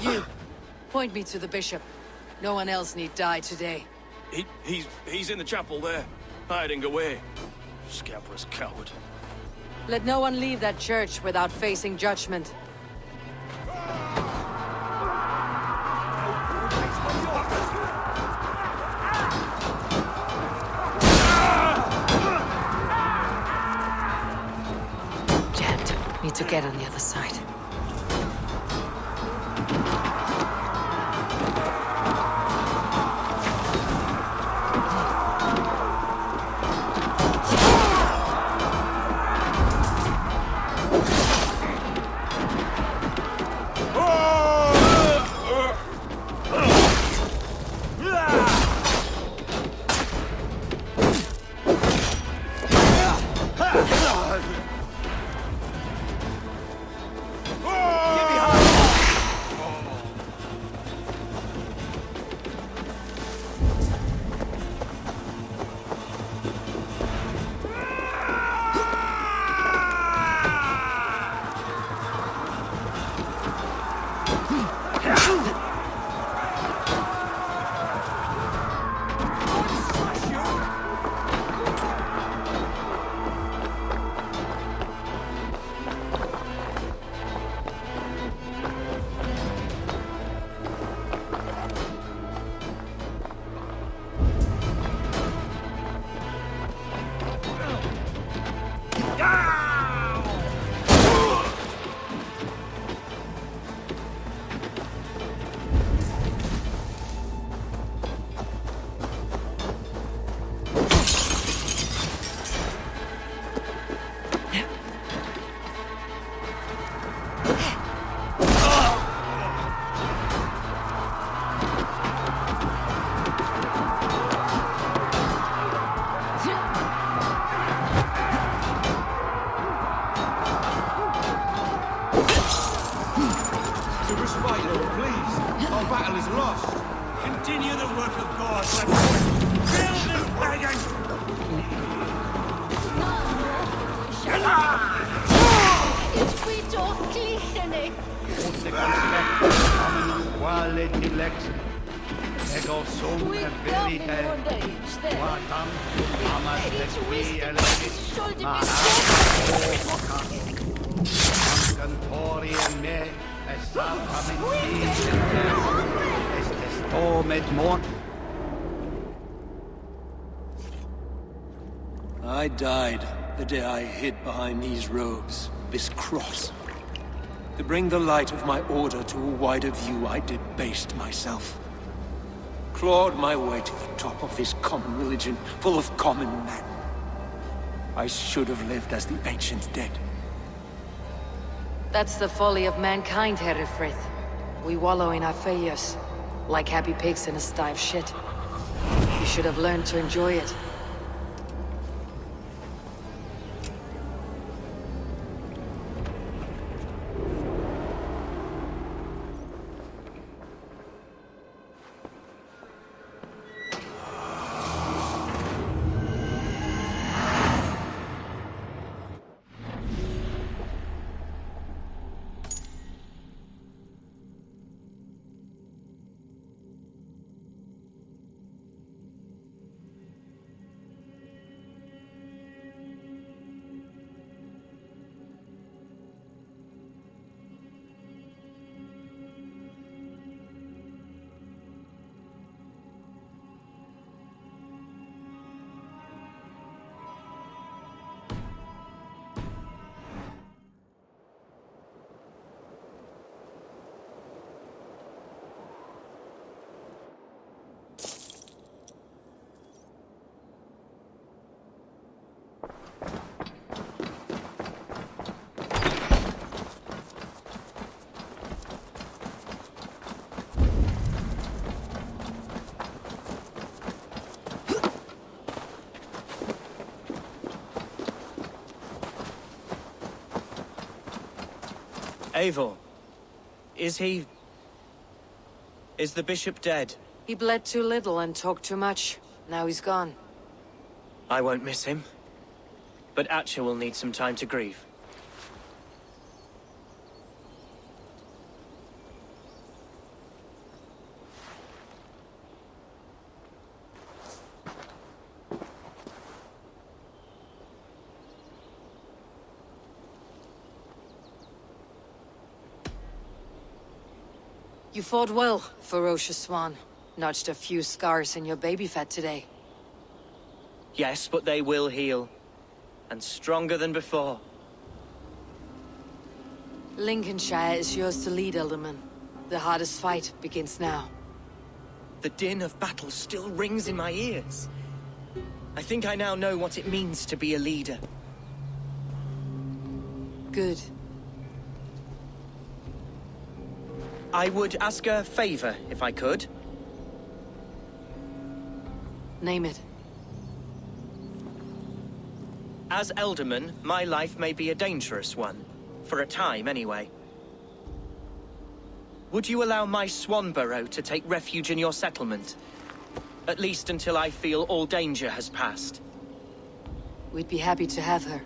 You, point me to the bishop. No one else need die today. He's in the chapel there, hiding away. Scabrous coward. Let no one leave that church without facing judgment. Jammed. Need to get on the other side. I died the day I hid behind these robes, this cross. To bring the light of my order to a wider view, I debased myself. Clawed my way to the top of this common religion, full of common men. I should have lived as the ancient dead. That's the folly of mankind, Herefrith. We wallow in our failures, like happy pigs in a sty of shit. You should have learned to enjoy it. Eivor, is the bishop dead? He bled too little and talked too much. Now he's gone. I won't miss him. But Atcha will need some time to grieve. You fought well, ferocious swan. Notched a few scars in your baby fat today. Yes, but they will heal. And stronger than before. Lincolnshire is yours to lead, Elderman. The hardest fight begins now. The din of battle still rings in my ears. I think I now know what it means to be a leader. Good. I would ask a favor, if I could. Name it. As Elderman, my life may be a dangerous one. For a time, anyway. Would you allow my Swanborough to take refuge in your settlement? At least until I feel all danger has passed. We'd be happy to have her.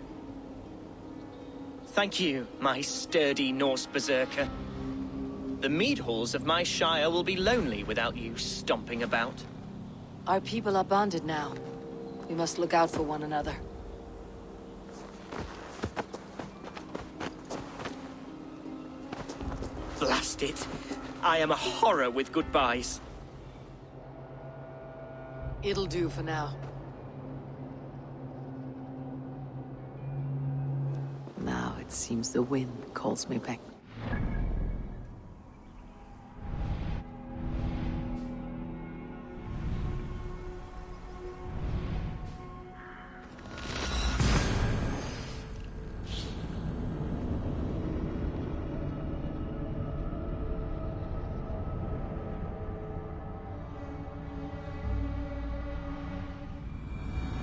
Thank you, my sturdy Norse berserker. The mead halls of my shire will be lonely without you stomping about. Our people are bonded now. We must look out for one another. Blast it. I am a horror with goodbyes. It'll do for now. Now it seems the wind calls me back.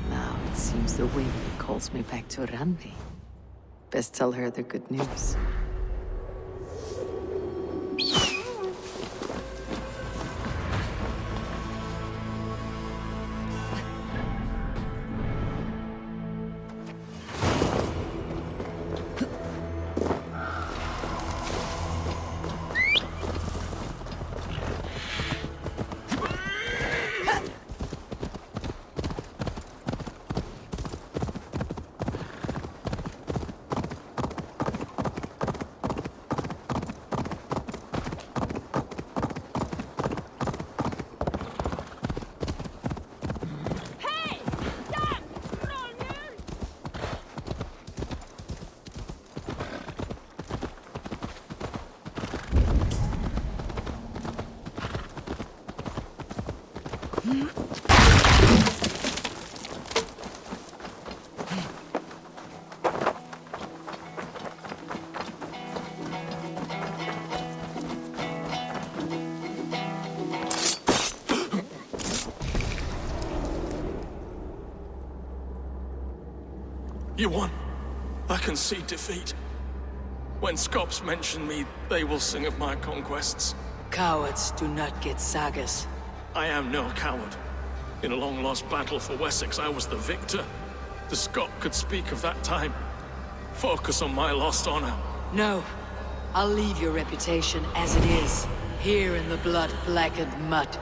Now it seems the wind calls me back to Randi. Best tell her the good news. You won. I can see defeat. When Scops mention me, they will sing of my conquests. Cowards do not get sagas. I am no coward. In a long-lost battle for Wessex, I was the victor. The Scot could speak of that time. Focus on my lost honor. No. I'll leave your reputation as it is, here in the blood-blackened mud.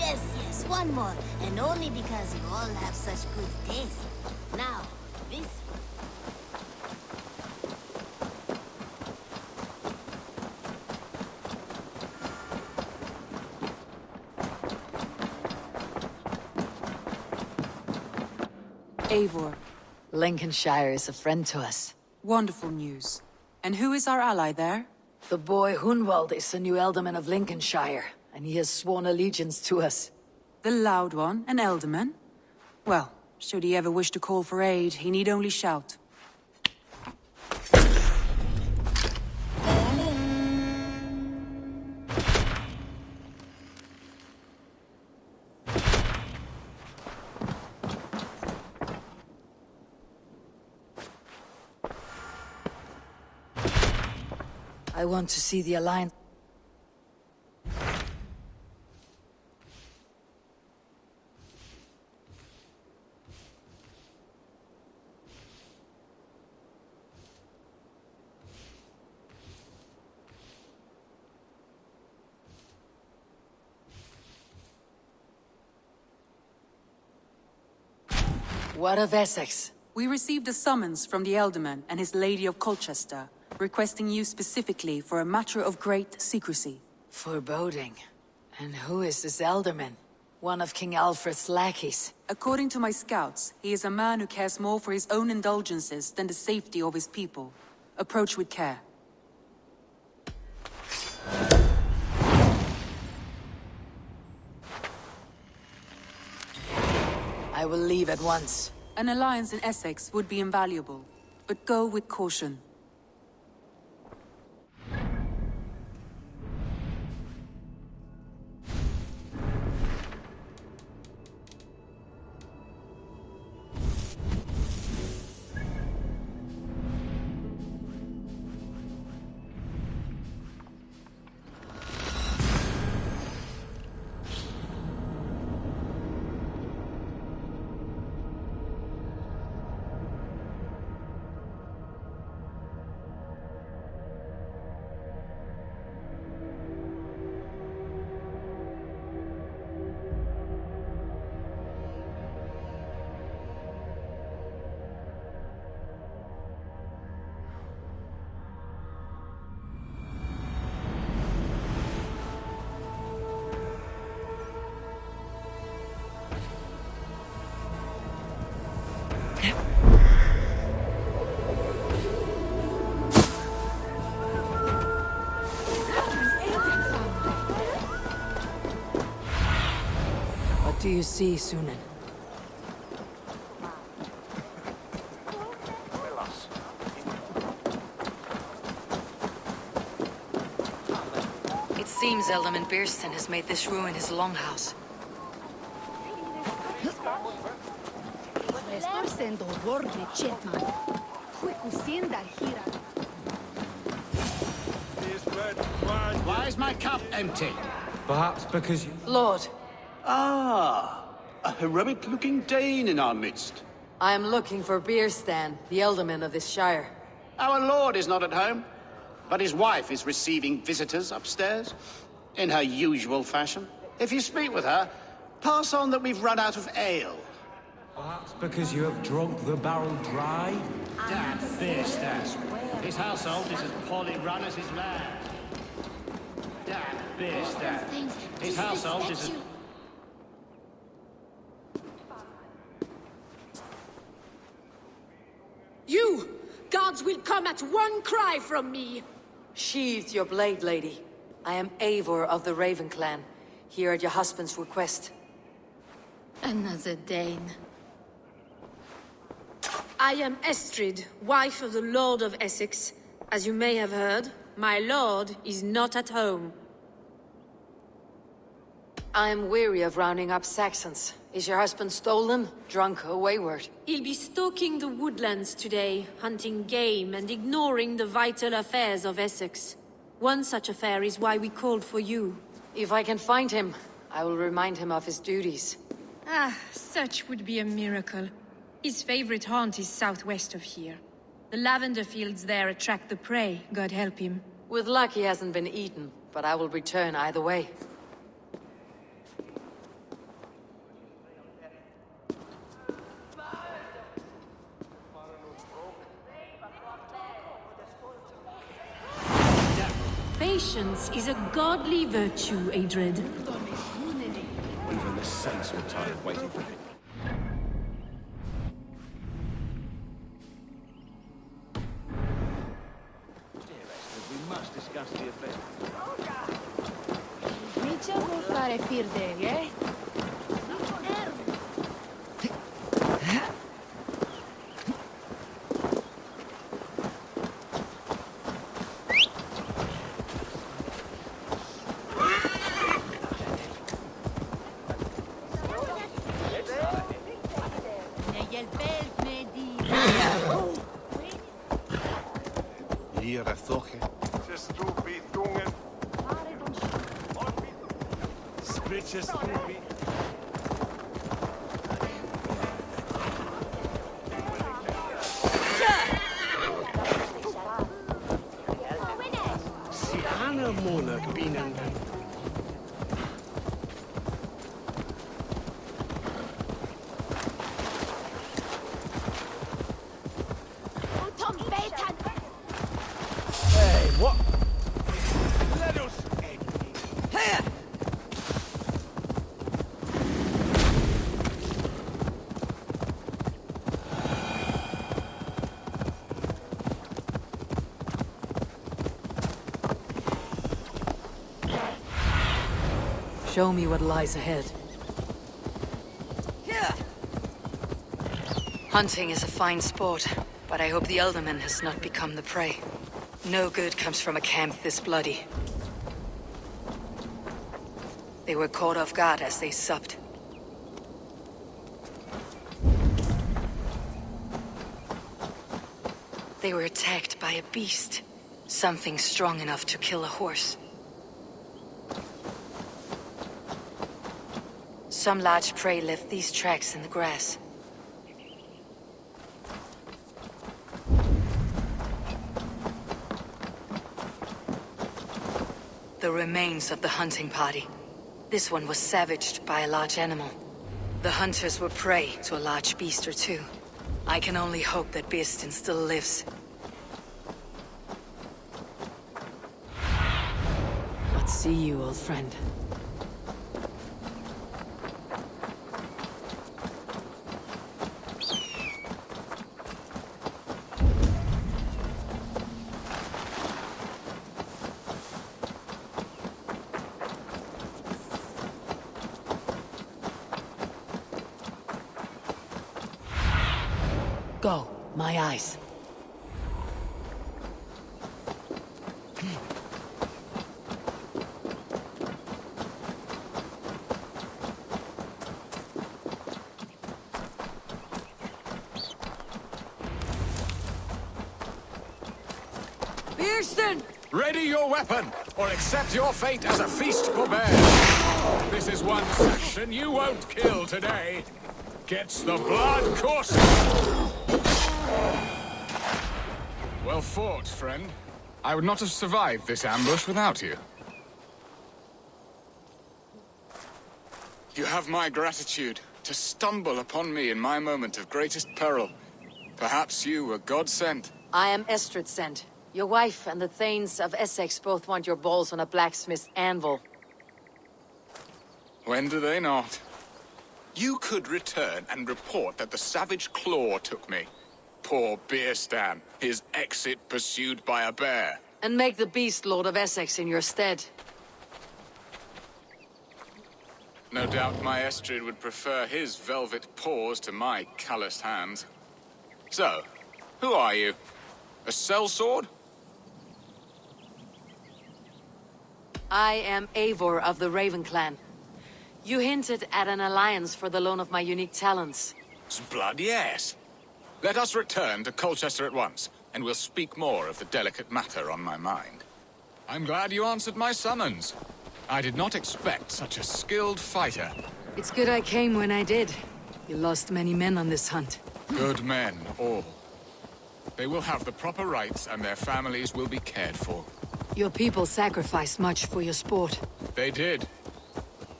Yes, one more. And only because you all have such good taste. Now, this... Eivor. Lincolnshire is a friend to us. Wonderful news. And who is our ally there? The boy Hunwald is the new Alderman of Lincolnshire, and he has sworn allegiance to us. The Loud One, an Elderman? Well, should he ever wish to call for aid, he need only shout. I want to see the Alliance. What of Essex? We received a summons from the Elderman and his Lady of Colchester, requesting you specifically for a matter of great secrecy. Foreboding. And who is this Elderman? One of King Alfred's lackeys. According to my scouts, he is a man who cares more for his own indulgences than the safety of his people. Approach with care. I will leave at once. An alliance in Essex would be invaluable, but go with caution. What do you see, Sunan? It seems Elderman Beerston has made this ruin his longhouse. Why is my cup empty? Perhaps because you... Lord, Ah, a heroic-looking Dane in our midst. I am looking for Beerstan, the Elderman of this shire. Our lord is not at home, but his wife is receiving visitors upstairs, in her usual fashion. If you speak with her, pass on that we've run out of ale. Perhaps because you have drunk the barrel dry? Damn Beerstas. His household is as poorly run as his land. Damn Beerstas. His household is as... You! Gods will come at one cry from me! Sheathe your blade, lady. I am Eivor of the Raven clan, here at your husband's request. Another Dane. I am Estrid, wife of the Lord of Essex. As you may have heard, my lord is not at home. I am weary of rounding up Saxons. Is your husband stolen, drunk, or wayward? He'll be stalking the woodlands today, hunting game and ignoring the vital affairs of Essex. One such affair is why we called for you. If I can find him, I will remind him of his duties. Ah, such would be a miracle. His favorite haunt is southwest of here. The lavender fields there attract the prey, God help him. With luck he hasn't been eaten, but I will return either way. Patience is a godly virtue, Adred. Even the saints were tired of waiting for him. We must discuss the effect. Micia vuol fare firdeli, eh? Hier, Thoche. Spritjes stupi. Si Anna Monarch binnen. Hey, what? Let us. Show me what lies ahead. Hunting is a fine sport, but I hope the Elderman has not become the prey. No good comes from a camp this bloody. They were caught off guard as they supped. They were attacked by a beast. Something strong enough to kill a horse. Some large prey left these tracks in the grass. The remains of the hunting party. This one was savaged by a large animal. The hunters were prey to a large beast or two. I can only hope that Beastin still lives. Let's see you, old friend. Go, my eyes. Beastin! Ready your weapon, or accept your fate as a feast for bears. This is one section you won't kill today. Gets the blood coursing. Well fought, friend. I would not have survived this ambush without you. You have my gratitude to stumble upon me in my moment of greatest peril. Perhaps you were God-sent. I am Estrid sent. Your wife and the Thanes of Essex both want your balls on a blacksmith's anvil. When do they not? You could return and report that the savage Claw took me. Poor Beerstan, his exit pursued by a bear. And make the beast Lord of Essex in your stead. No doubt my Estrid would prefer his velvet paws to my calloused hands. So, who are you? A sellsword? I am Eivor of the Raven Clan. You hinted at an alliance for the loan of my unique talents. Blood, yes. Let us return to Colchester at once, and we'll speak more of the delicate matter on my mind. I'm glad you answered my summons. I did not expect such a skilled fighter. It's good I came when I did. You lost many men on this hunt. Good men, all. They will have the proper rights, and their families will be cared for. Your people sacrificed much for your sport. They did.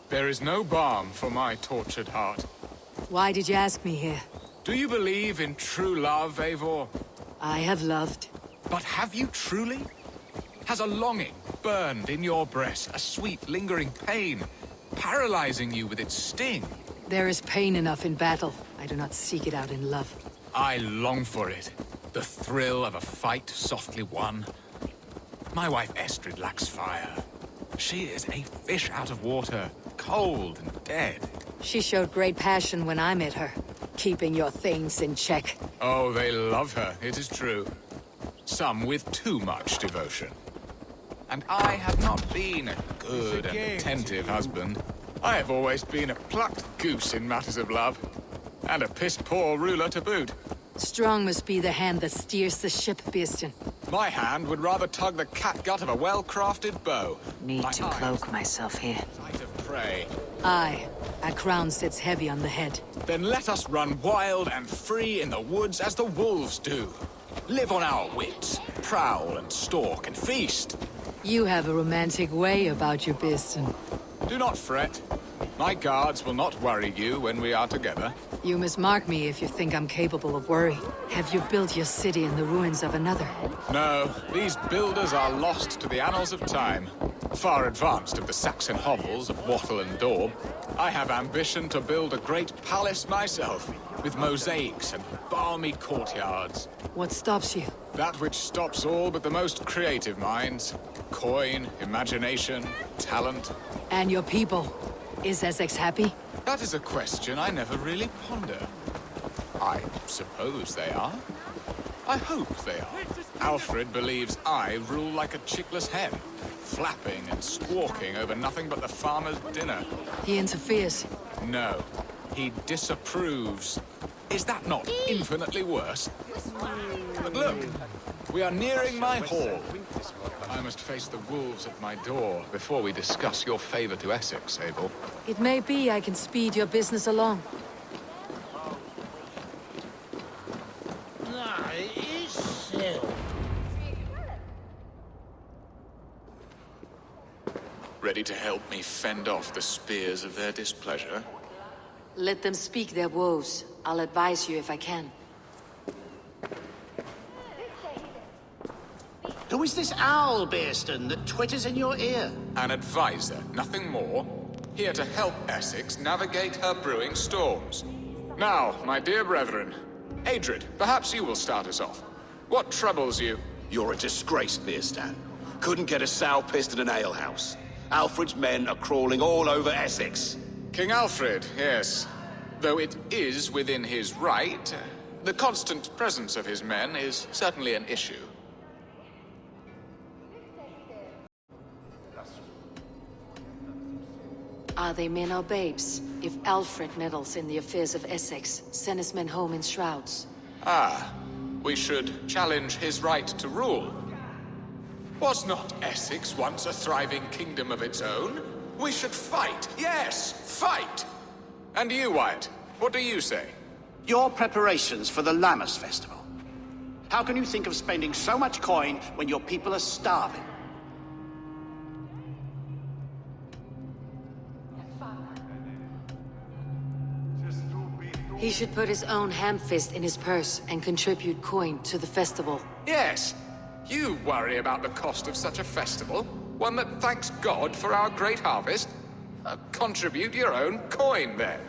There is no balm for my tortured heart. Why did you ask me here? Do you believe in true love, Eivor? I have loved. But have you truly? Has a longing burned in your breast, a sweet, lingering pain, paralyzing you with its sting? There is pain enough in battle. I do not seek it out in love. I long for it. The thrill of a fight softly won. My wife Estrid lacks fire. She is a fish out of water, cold and dead. She showed great passion when I met her, keeping your things in check. Oh, they love her, it is true. Some with too much devotion. And I have not been a good and attentive husband. I have always been a plucked goose in matters of love. And a piss-poor ruler to boot. Strong must be the hand that steers the ship, Birsten. My hand would rather tug the catgut of a well-crafted bow. Need to cloak myself here. Sight of prey. Aye, a crown sits heavy on the head. Then let us run wild and free in the woods as the wolves do. Live on our wits, prowl and stalk and feast. You have a romantic way about you, Birsten. Do not fret. My guards will not worry you when we are together. You must mark me if you think I'm capable of worry. Have you built your city in the ruins of another? No, these builders are lost to the annals of time. Far advanced of the Saxon hovels of Wattle and Daub. I have ambition to build a great palace myself, with mosaics and balmy courtyards. What stops you? That which stops all but the most creative minds. Coin, imagination, talent. And your people? Is Essex happy? That is a question I never really ponder. I suppose they are. I hope they are. Alfred believes I rule like a chickless hen, flapping and squawking over nothing but the farmer's dinner. He interferes. No, he disapproves. Is that not infinitely worse? But look, we are nearing my hall. I must face the wolves at my door before we discuss your favor to Essex, Abel. It may be I can speed your business along. Ready to help me fend off the spears of their displeasure? Let them speak their woes. I'll advise you if I can. Who is this owl, Birsten, that twitters in your ear? An advisor, nothing more. Here to help Essex navigate her brewing storms. Now, my dear brethren, Adrid, perhaps you will start us off. What troubles you? You're a disgrace, Birsten. Couldn't get a sow pissed in an alehouse. Alfred's men are crawling all over Essex. King Alfred, yes. Though it is within his right, the constant presence of his men is certainly an issue. Are they men or babes? If Alfred meddles in the affairs of Essex, send his men home in shrouds. Ah, we should challenge his right to rule. Was not Essex once a thriving kingdom of its own? We should fight, yes, fight! And you, Wyatt, what do you say? Your preparations for the Lammas Festival. How can you think of spending so much coin when your people are starving? He should put his own ham-fist in his purse and contribute coin to the festival. Yes! You worry about the cost of such a festival? One that thanks God for our great harvest? Contribute your own coin, then.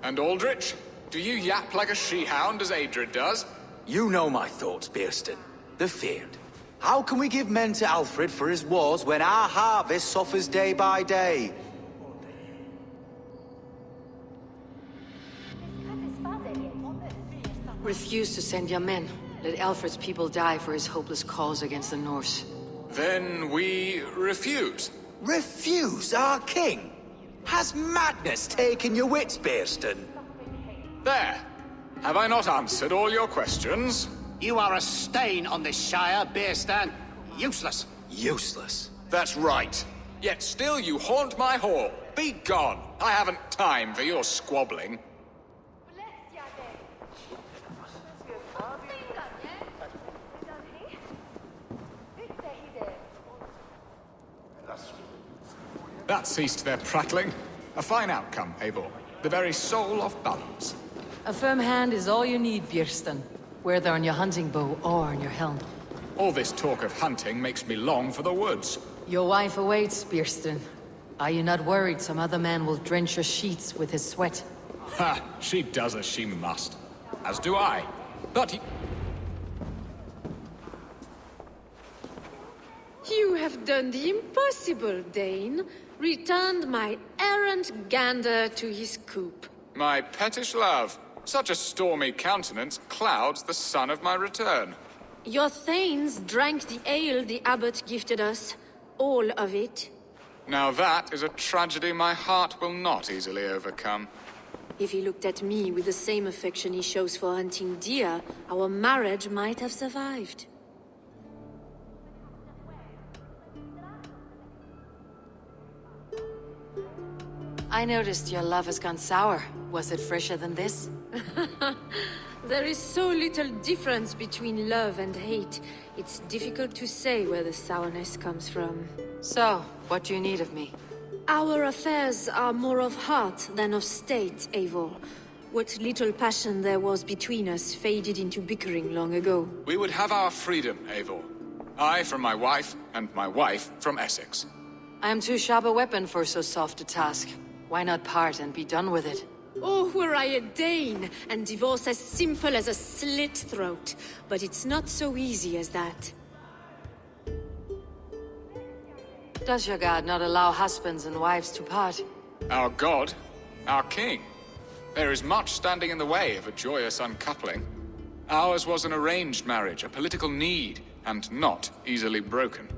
And Aldrich, do you yap like a she-hound as Adrid does? You know my thoughts, Birsten. The feared. How can we give men to Alfred for his wars when our harvest suffers day by day? Refuse to send your men. Let Alfred's people die for his hopeless cause against the Norse. Then we refuse. Refuse our king? Has madness taken your wits, Birsten? There. Have I not answered all your questions? You are a stain on this Shire, Birsten. Useless. Useless. That's right. Yet still you haunt my hall. Be gone. I haven't time for your squabbling. That ceased their prattling. A fine outcome, Abel. The very soul of balance. A firm hand is all you need, Birsten. Whether on your hunting bow or on your helm. All this talk of hunting makes me long for the woods. Your wife awaits, Bierston. Are you not worried some other man will drench your sheets with his sweat? Ha! She does as she must. As do I. But You have done the impossible, Dane. Returned my errant gander to his coop. my pettish love, such a stormy countenance clouds the sun of my return. Your thanes drank the ale the abbot gifted us. All of it. Now that is a tragedy my heart will not easily overcome. If he looked at me with the same affection he shows for hunting deer, our marriage might have survived. I noticed your love has gone sour. Was it fresher than this? There is so little difference between love and hate. It's difficult to say where the sourness comes from. So, what do you need of me? Our affairs are more of heart than of state, Eivor. What little passion there was between us faded into bickering long ago. We would have our freedom, Eivor. I from my wife, and my wife from Essex. I am too sharp a weapon for so soft a task. Why not part and be done with it? Oh, were I a Dane, and divorce as simple as a slit throat. But it's not so easy as that. Does your god not allow husbands and wives to part? Our god, our king. There is much standing in the way of a joyous uncoupling. Ours was an arranged marriage, a political need, and not easily broken.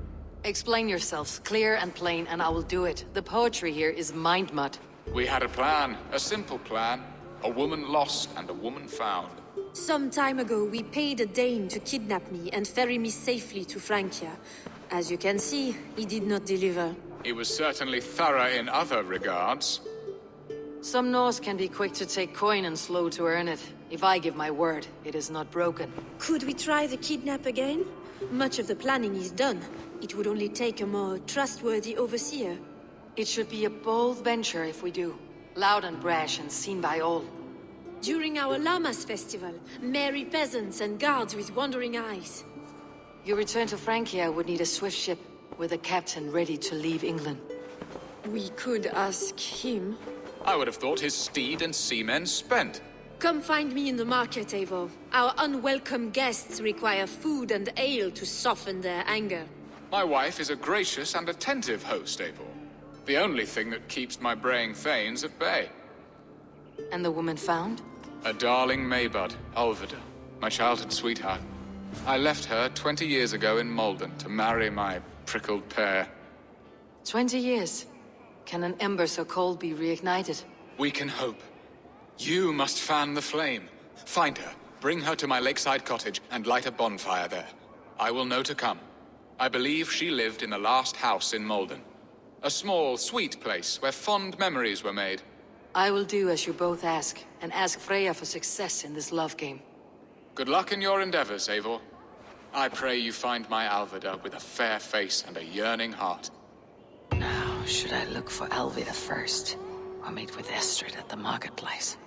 Explain yourselves, clear and plain, and I will do it. The poetry here is mind mud. We had a plan, a simple plan. A woman lost and a woman found. Some time ago, we paid a Dane to kidnap me and ferry me safely to Francia. As you can see, he did not deliver. He was certainly thorough in other regards. Some Norse can be quick to take coin and slow to earn it. If I give my word, it is not broken. Could we try the kidnap again? Much of the planning is done. It would only take a more trustworthy overseer. It should be a bold venture if we do. Loud and brash and seen by all. During our Llamas festival, merry peasants and guards with wandering eyes. Your return to Francia would need a swift ship, with a captain ready to leave England. We could ask him. I would have thought his steed and seamen spent. Come find me in the market, Eivor. Our unwelcome guests require food and ale to soften their anger. My wife is a gracious and attentive host, Eivor. The only thing that keeps my braying thanes at bay. And the woman found? A darling Maybud, Alvida, my childhood sweetheart. I left her 20 years ago in Malden to marry my prickled pear. 20 years? Can an ember so cold be reignited? We can hope. You must fan the flame. Find her, bring her to my lakeside cottage, and light a bonfire there. I will know to come. I believe she lived in the last house in Malden. A small, sweet place where fond memories were made. I will do as you both ask, and ask Freya for success in this love game. Good luck in your endeavors, Eivor. I pray you find my Alvida with a fair face and a yearning heart. Now, should I look for Alvida first, or meet with Estrid at the marketplace?